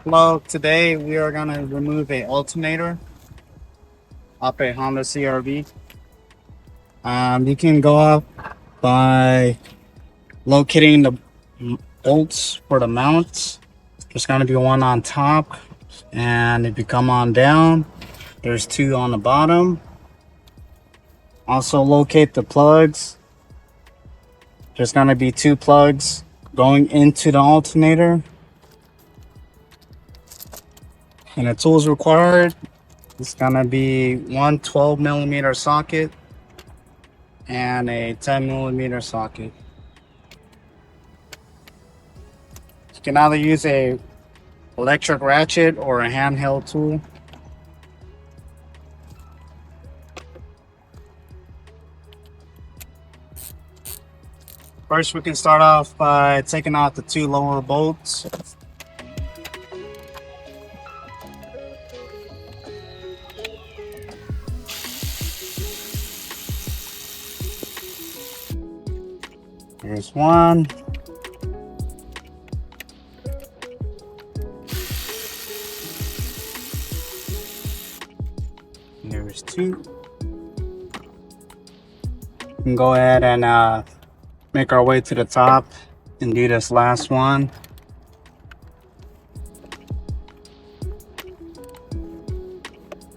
Hello, today we are going to remove a alternator off a Honda CRV. You can go up by locating the bolts for the mounts. There's going to be one on top, and if you come on down, there's two on the bottom. Also locate the plugs. There's going to be two plugs going into the alternator. And the tools required, it's gonna be one 12mm socket and a 10mm socket. You can either use a electric ratchet or a handheld tool. First, we can start off by taking out the two lower bolts. Here's one. And there's two. We can go ahead and make our way to the top and do this last one.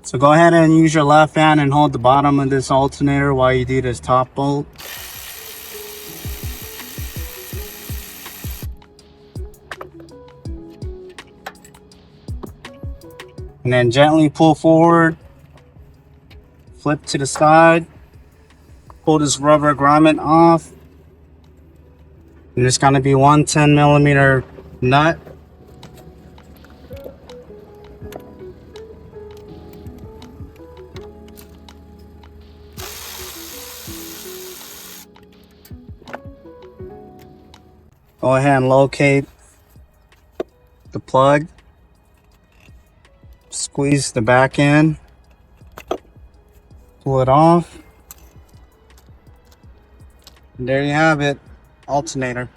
So go ahead and use your left hand and hold the bottom of this alternator while you do this top bolt. And then gently pull forward, flip to the side, pull this rubber grommet off. And there's going to be one 10mm nut. Go ahead and locate the plug. Squeeze the back end, pull it off, and there you have it, alternator.